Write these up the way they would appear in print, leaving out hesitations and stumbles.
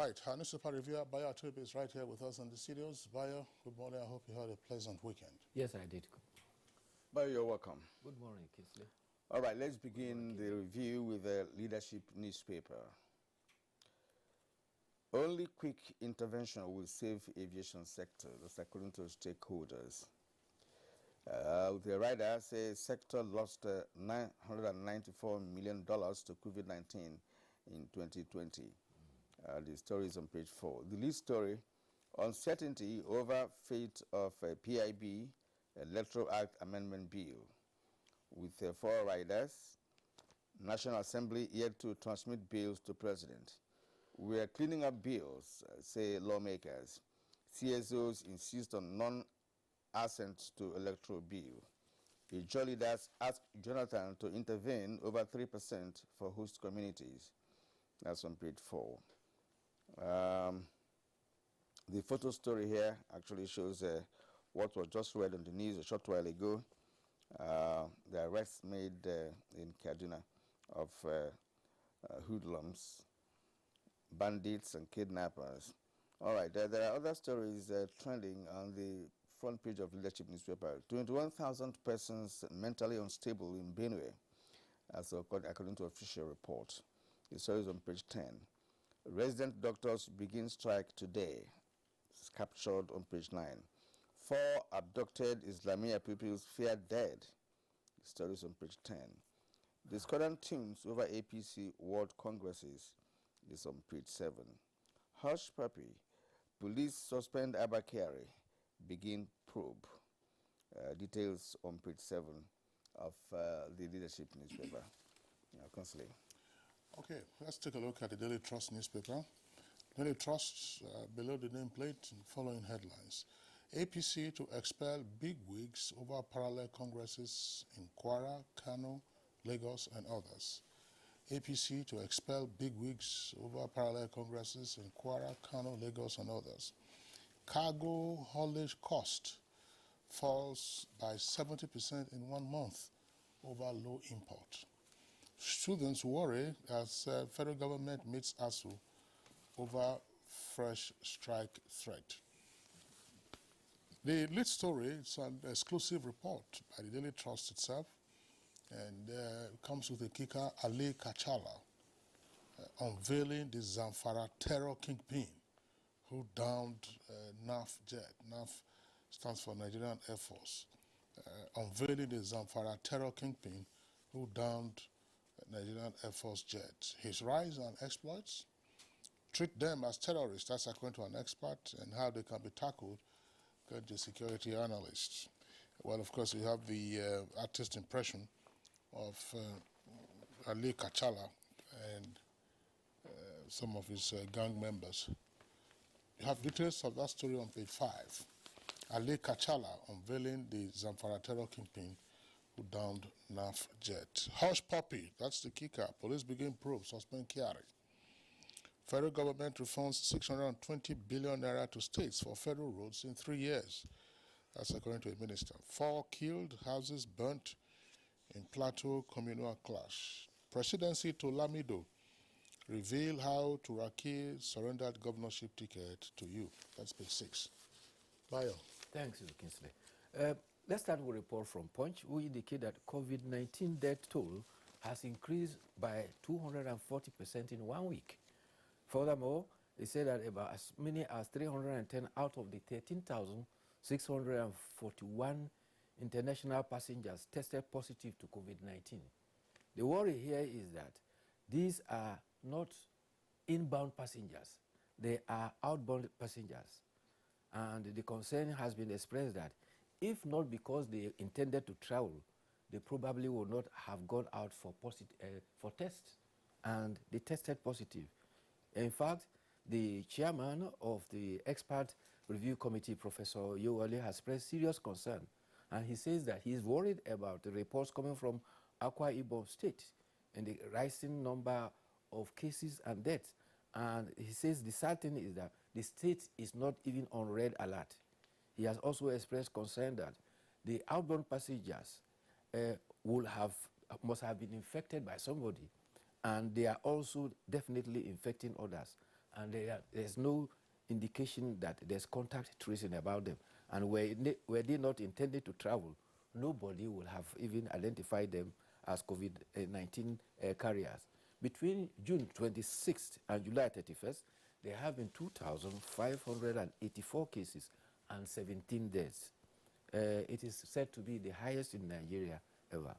Right, our newspaper reviewer, Bayo Atobe, is right here with us in the studios. Bayo, good morning. I hope you had a pleasant weekend. Yes, I did. Bayo, you're welcome. Good morning, Kingsley. All right, let's begin the review with the leadership newspaper. Only quick intervention will save aviation sector, that's according to stakeholders. The writer says sector lost $994 million to COVID-19 in 2020. The story is on page 4. The lead story, uncertainty over fate of PIB Electoral Act Amendment Bill. With 4 riders, National Assembly yet to transmit bills to President. We are cleaning up bills, say lawmakers. CSOs insist on non-assent to electoral bill. Major leaders ask Jonathan to intervene over 3% for host communities. That's on page 4. The photo story here actually shows what was just read on the news a short while ago. The arrest made in Kaduna of hoodlums, bandits, and kidnappers. All right, there are other stories trending on the front page of leadership newspaper. 21,000 persons mentally unstable in Benue, as according to official report. The story is on page 10. Resident doctors begin strike today. It's captured on page 9. 4 abducted Islamia pupils feared dead. The story is on page 10. Discordant tunes over APC World Congresses is on page 7. Hush puppy. Police suspend Abakari. Begin probe. Details on page 7 of the leadership newspaper. Constantly. Okay, let's take a look at the Daily Trust newspaper. Daily Trust, below the nameplate, following headlines. APC to expel bigwigs over parallel congresses in Kwara, Kano, Lagos, and others. APC to expel bigwigs over parallel congresses in Kwara, Kano, Lagos, and others. Cargo haulage cost falls by 70% in 1 month over low import. Students worry as federal government meets ASU over fresh strike threat. The lead story is an exclusive report by the Daily Trust itself, and comes with a kicker, Ali Kachala, unveiling the Zamfara terror kingpin who downed NAF jet. NAF stands for Nigerian Air Force. Unveiling the Zamfara terror kingpin who downed Nigerian Air Force jet. His rise and exploits, treat them as terrorists, that's according to an expert, and how they can be tackled, according to security analysts. Well, of course, you have the artist impression of Ali Kachala and some of his gang members. You have details of that story on page 5. Ali Kachala unveiling the Zamfara terror kingpin who downed NAF jet. Hush puppy, that's the kicker. Police begin probe, suspend Kyari. Federal government refunds 620 billion naira to states for federal roads in 3 years. That's according to a minister. 4 killed, houses burnt in Plateau communal clash. Presidency to Lamido. Reveal how Turaki surrendered governorship ticket to you. That's page 6. Bayo. Thanks, Kingsley. Let's start with a report from Punch, who indicate that COVID-19 death toll has increased by 240% in 1 week. Furthermore, they say that about as many as 310 out of the 13,641 international passengers tested positive to COVID-19. The worry here is that these are not inbound passengers, they are outbound passengers. And the concern has been expressed that if not because they intended to travel, they probably would not have gone out for tests, and they tested positive. In fact, the chairman of the expert review committee, Professor Yowale, has expressed serious concern, and he says that he is worried about the reports coming from Akwa Ibom State and the rising number of cases and deaths. And he says the sad thing is that the state is not even on red alert. He has also expressed concern that the outbound passengers must have been infected by somebody, and they are also definitely infecting others. and there's no indication that there's contact tracing about them. And were they not intended to travel, nobody will have even identified them as COVID-19 carriers. Between June 26th and July 31st, there have been 2,584 cases and 17 deaths. It is said to be the highest in Nigeria ever.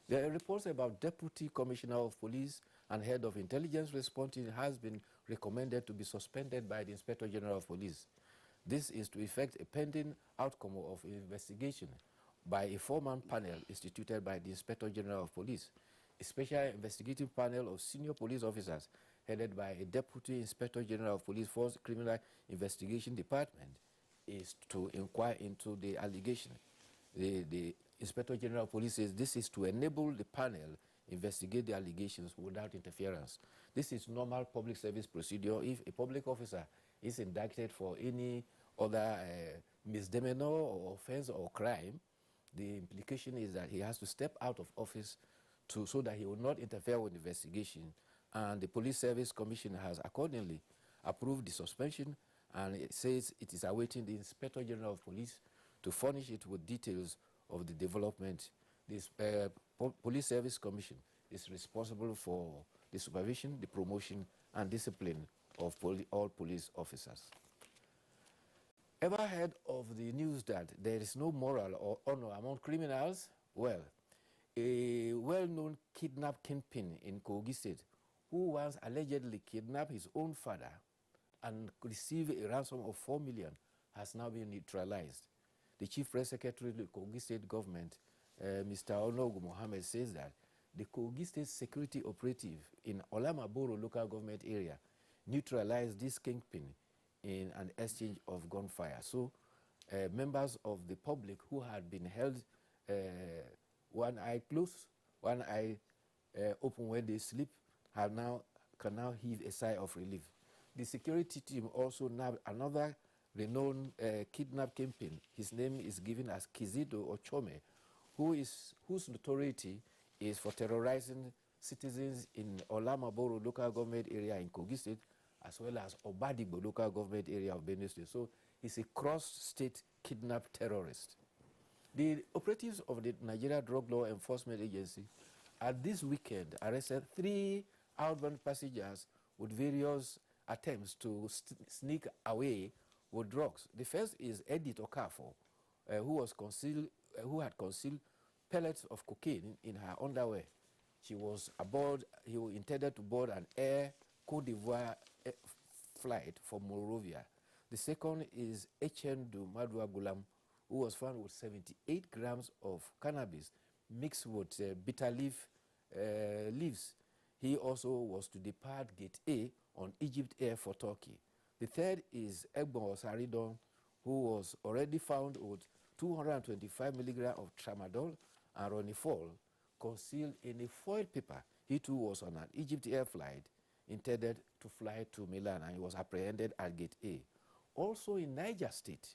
There are reports about Deputy Commissioner of Police and Head of Intelligence Response Team has been recommended to be suspended by the Inspector General of Police. This is to effect a pending outcome of investigation by a four-man panel instituted by the Inspector General of Police. A special investigative panel of senior police officers headed by a Deputy Inspector General of Police Force Criminal Investigation Department is to inquire into the allegation. The Inspector General of Police says this is to enable the panel investigate the allegations without interference. This is normal public service procedure. If a public officer is indicted for any other misdemeanor or offense or crime, the implication is that he has to step out of office so that he will not interfere with the investigation. And the Police Service Commission has accordingly approved the suspension, and it says it is awaiting the Inspector General of Police to furnish it with details of the development. This Police Service Commission is responsible for the supervision, the promotion, and discipline of all police officers. Ever heard of the news that there is no moral or honor among criminals? Well, a well-known kidnap kingpin in Kogi State, who once allegedly kidnapped his own father and received a ransom of 4 million, has now been neutralized. The Chief Press Secretary of the Kogi State government, Mr. Onogu Mohammed, says that the Kogi State security operative in Olamaboro local government area neutralized this kingpin in an exchange of gunfire. So members of the public who had been held one eye closed, one eye open when they sleep, can now heave a sigh of relief. The security team also nabbed another renowned kidnap kingpin. His name is given as Kizido Ochome, whose notoriety is for terrorizing citizens in Olamaboro local government area in Kogi State, as well as Obadigbo local government area of Benue State. So he's a cross-state kidnap terrorist. The operatives of the Nigeria Drug Law Enforcement Agency at this weekend arrested 3 outbound passengers with various attempts to sneak away with drugs. The first is Edith Okafor, who had concealed pellets of cocaine in her underwear. He intended to board an Air Cote d'Ivoire flight from Monrovia. The second is Echendu Madua Gulam, who was found with 78 grams of cannabis mixed with bitter leaves. He also was to depart Gate A on Egypt Air for Turkey. The third is Egbon Osaridon, who was already found with 225 milligrams of tramadol and Ronifol concealed in a foil paper. He too was on an Egypt Air flight intended to fly to Milan, and he was apprehended at Gate A. Also in Niger State,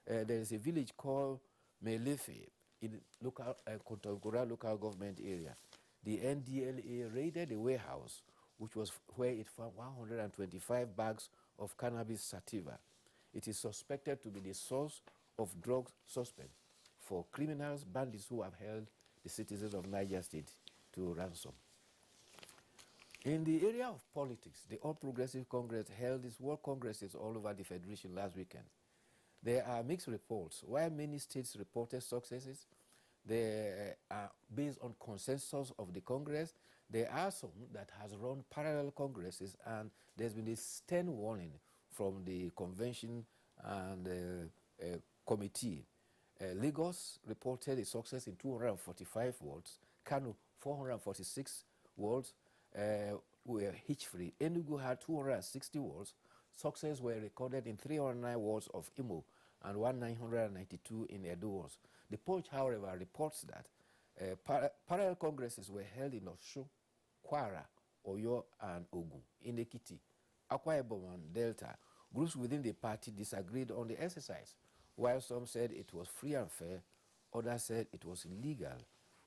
there is a village called Melefe in Kontagora local government area. The NDLA raided a warehouse, which was where it found 125 bags of cannabis sativa. It is suspected to be the source of drug suspect for criminals, bandits who have held the citizens of Niger State to ransom. In the area of politics, the All Progressive Congress held its world congresses all over the Federation last weekend. There are mixed reports. While many states reported successes, they are based on consensus of the Congress. There are some that has run parallel congresses, and there's been a stern warning from the convention and committee. Lagos reported a success in 245 wards. Kano, 446 wards were hitch-free. Enugu had 260 wards. Success were recorded in 309 wards of Imo and 1992 in Edo wards. The Punch, however, reports that parallel congresses were held in Osun, Kwara, Oyo, and Ogun. In Ekiti, Akwa Ibom, and Delta, groups within the party disagreed on the exercise. While some said it was free and fair, others said it was illegal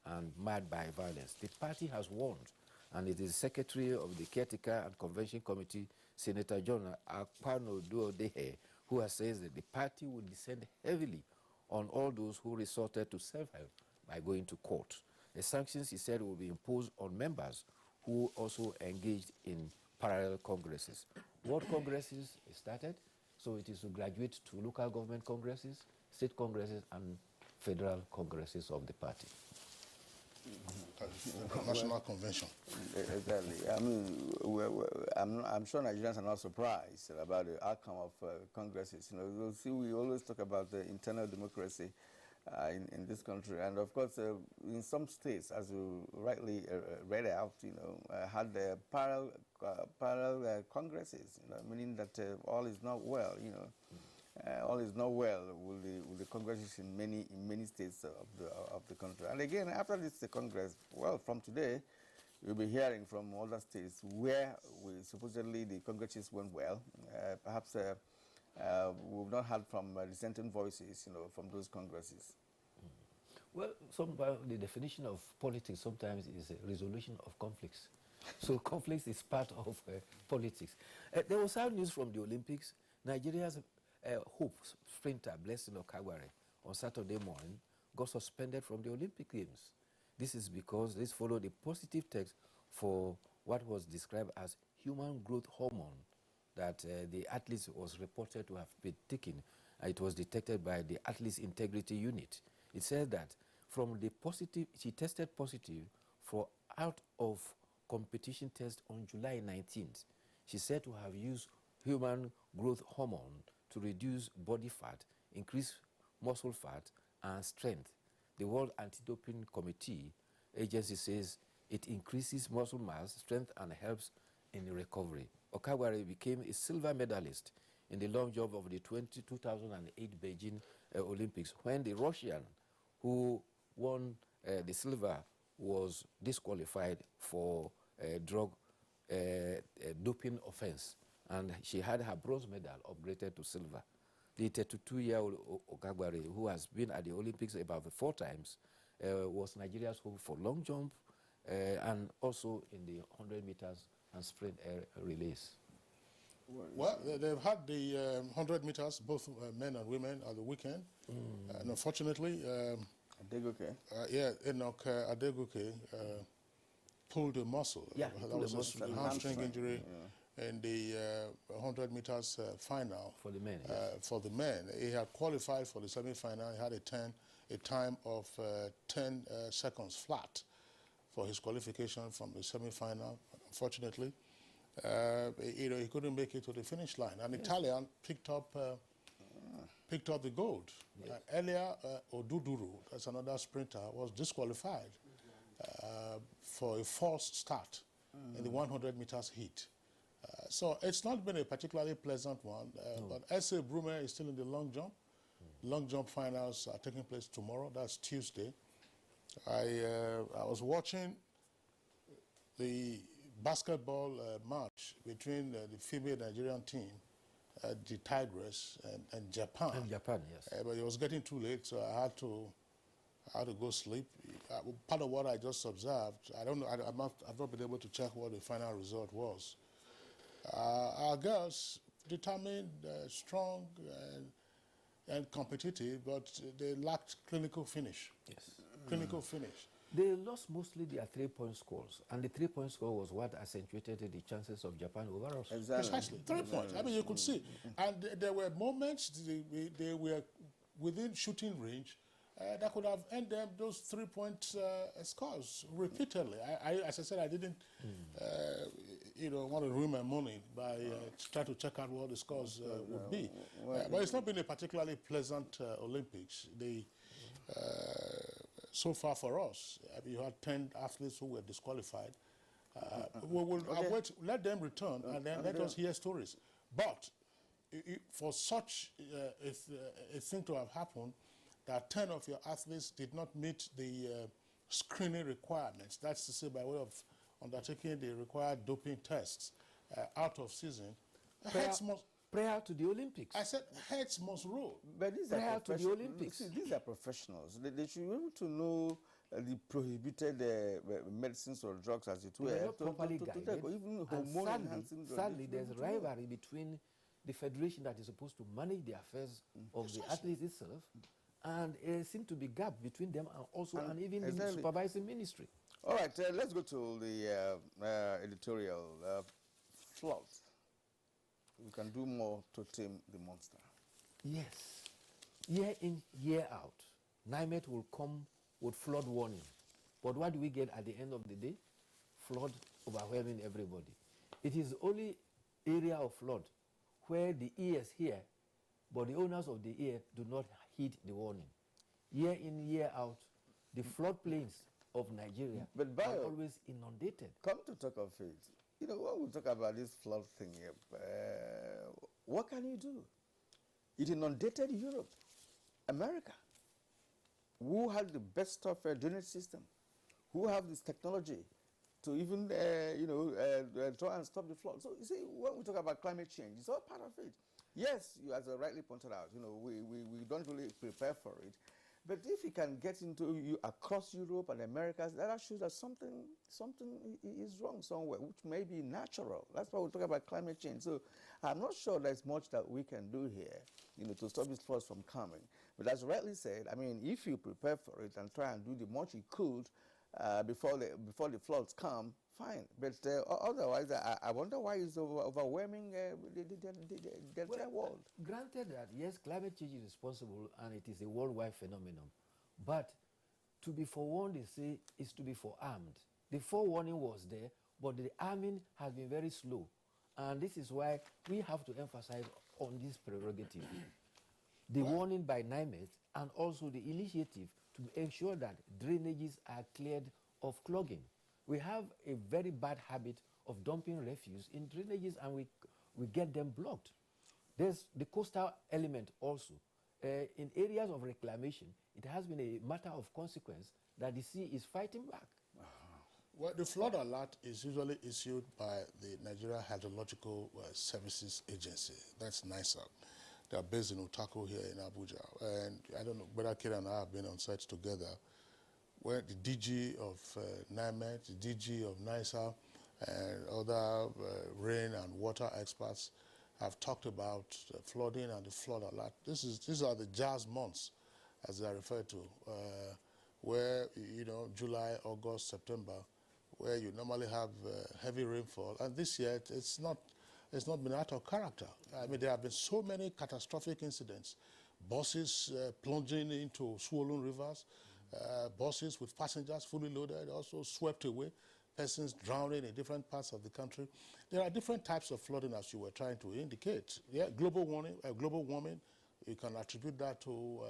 and marred by violence. The party has warned and it is Secretary of the Caretaker and Convention Committee, Senator John Akpano-Duodehe, who has said that the party will descend heavily on all those who resorted to self-help by going to court. The sanctions, he said, will be imposed on members who also engaged in parallel congresses. What congresses started? So it is to graduate to local government congresses, state congresses, and federal congresses of the party. National convention. Exactly. I mean, I'm sure Nigerians are not surprised about the outcome of congresses. You know, you'll see, we always talk about the internal democracy in this country, and of course, in some states, as you rightly read out, you know, had parallel congresses. You know, meaning that all is not well. You know. All is not well with the congresses in many states of the country. And again, after this congress, well, from today, we'll be hearing from other states where supposedly the congresses went well. Perhaps we've not heard from dissenting voices, you know, from those congresses. Well, the definition of politics sometimes is a resolution of conflicts. So conflicts is part of politics. There was some news from the Olympics. Nigeria's hope sprinter Blessing Okagbare on Saturday morning got suspended from the Olympic Games. This is because this followed a positive test for what was described as human growth hormone that the athlete was reported to have been taking. It was detected by the Athletes Integrity Unit. It says that from the positive, she tested positive for out of competition test on July 19th. She said to have used human growth hormone to reduce body fat, increase muscle fat, and strength. The World Anti-Doping Committee agency says it increases muscle mass, strength, and helps in recovery. Okagbare became a silver medalist in the long jump of the 2008 Beijing Olympics, when the Russian who won the silver was disqualified for drug doping offense, and she had her bronze medal upgraded to silver. The 32-year-old Okagbare, who has been at the Olympics about 4 times, was Nigeria's hope for long jump and also in the 100 meters and sprint relays. Well, they've had the 100 meters, both men and women, at the weekend. And unfortunately, Adegoke. Enoch Adegoke pulled a muscle. Yeah, that was a hamstring injury in the 100 meters final. For the men. For the men. He had qualified for the semi-final. He had a time of 10 seconds flat for his qualification from the semi-final. Unfortunately, he couldn't make it to the finish line. An Italian picked up the gold. Yes. Earlier, Oduduru, that's another sprinter, was disqualified for a false start in the 100 meters heat. So it's not been a particularly pleasant one, but S.A. Brumer is still in the long jump. Long jump finals are taking place tomorrow. That's Tuesday. I was watching the basketball match between the female Nigerian team, the Tigress, and Japan. And Japan, yes. But it was getting too late, so I had to go sleep. Part of what I just observed, I don't know. I've not been able to check what the final result was. Our girls determined, strong, and competitive, but they lacked clinical finish. Yes. Clinical finish. They lost mostly their 3-point scores, and the 3-point score was what accentuated the chances of Japan over us. Exactly. Precisely, 3 points. I mean, you could see. And there were moments they were within shooting range that could have ended those 3-point scores repeatedly. As I said, I didn't want to ruin my money by trying to check out what the scores would be. But it's not been a particularly pleasant Olympics. So far for us, you had 10 athletes who were disqualified. Let them return and then let us hear stories. But for such a thing to have happened, that 10 of your athletes did not meet the screening requirements, that's to say by way of undertaking the required doping tests out of season, Prior to the Olympics. I said heads must roll. But these Prior to the Olympics. See, these are professionals. They should be able to know the prohibited medicines or drugs, as it were, They were not properly take guided. even And hormone-enhancing drugs. sadly, there's rivalry between the federation that is supposed to manage the affairs of the athletes itself, and there seems to be gap between them and also and even the supervising ministry. All right, let's go to the editorial. Flood. We can do more to tame the monster. Yes. Year in, year out, NIMET will come with flood warning. But what do we get at the end of the day? Flood overwhelming everybody. It is only area of flood where the ears hear, but the owners of the ear do not heed the warning. Year in, year out, the floodplains of Nigeria are always inundated. Come to talk of it, you know, when we talk about this flood thing here, what can you do? It inundated Europe, America, who had the best of drainage system, who have this technology to even, try and stop the flood. So, you see, when we talk about climate change, it's all part of it. Yes, you, as I rightly pointed out, you know, we don't really prepare for it. But if it can get into you across Europe and Americas, that shows that something is wrong somewhere, which may be natural. That's why we talk about climate change. So I'm not sure there's much that we can do here, you know, to stop these floods from coming. But as rightly said, I mean, if you prepare for it and try and do the much you could before the floods come, fine. But otherwise, I wonder why it's overwhelming the entire world. Granted that, yes, climate change is responsible and it is a worldwide phenomenon. But to be forewarned is to be forearmed. The forewarning was there, but the arming has been very slow. And this is why we have to emphasize on this prerogative. The warning by NIMET and also the initiative to ensure that drainages are cleared of clogging. We have a very bad habit of dumping refuse in drainages and we get them blocked. There's the coastal element also. In areas of reclamation, it has been a matter of consequence that the sea is fighting back. Well, the flood alert is usually issued by the Nigeria Hydrological Services Agency. That's NISA. They are based in Utako here in Abuja. And I don't know whether Kira and I have been on site together, where the DG of NIMET, the DG of NISA, and other rain and water experts have talked about flooding and the flood alert. These are the jazz months, as they are referred to, where, you know, July, August, September, where you normally have heavy rainfall. And this year, it's not been out of character. I mean, there have been so many catastrophic incidents. Buses plunging into swollen rivers, buses with passengers fully loaded, also swept away, persons drowning in different parts of the country. There are different types of flooding, as you were trying to indicate. Yeah, global warming, you can attribute that to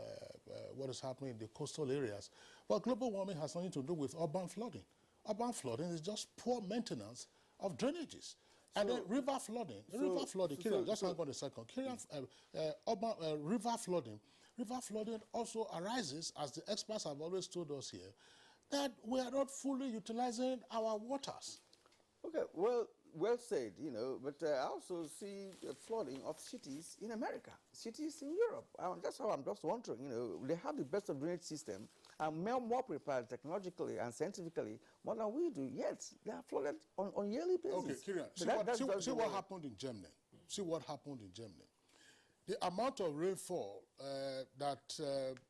what is happening in the coastal areas. But global warming has nothing to do with urban flooding. Urban flooding is just poor maintenance of drainages. And then river flooding, just hang on a second. River flooding also arises, as the experts have always told us here, that we are not fully utilizing our waters. Okay, well said, you know, but I also see flooding of cities in America, cities in Europe. That's how I'm just wondering, you know, they have the best of drainage system and more prepared technologically and scientifically more than we do, yet they are flooded on yearly basis. Okay, Kirian, see what happened in Germany. See what happened in Germany. The amount of rainfall that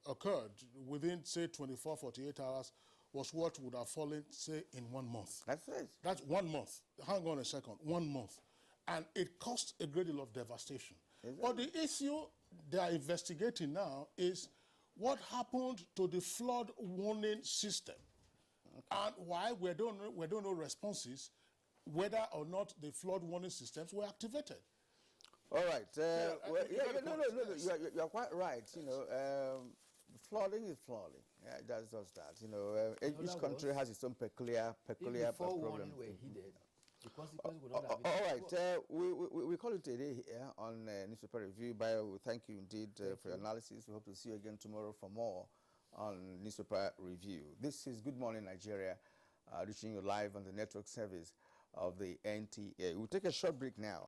occurred within, say, 24, 48 hours was what would have fallen, say, in 1 month. That's it. That's 1 month. Hang on a second. 1 month. And it caused a great deal of devastation. Exactly. But the issue they are investigating now is what happened to the flood warning system, and why we don't know responses, whether or not the flood warning systems were activated. All right. You're quite right. You know, flooding is flooding. Yeah, that's just that. You know, each country has its own peculiar problem. The consequences would not have been. All right. We call it a day here on Newspaper Review. Bio, we thank you indeed for your analysis. We hope to see you again tomorrow for more on Newspaper Review. This is Good Morning Nigeria, reaching you live on the network service of the NTA. We'll take a short break now.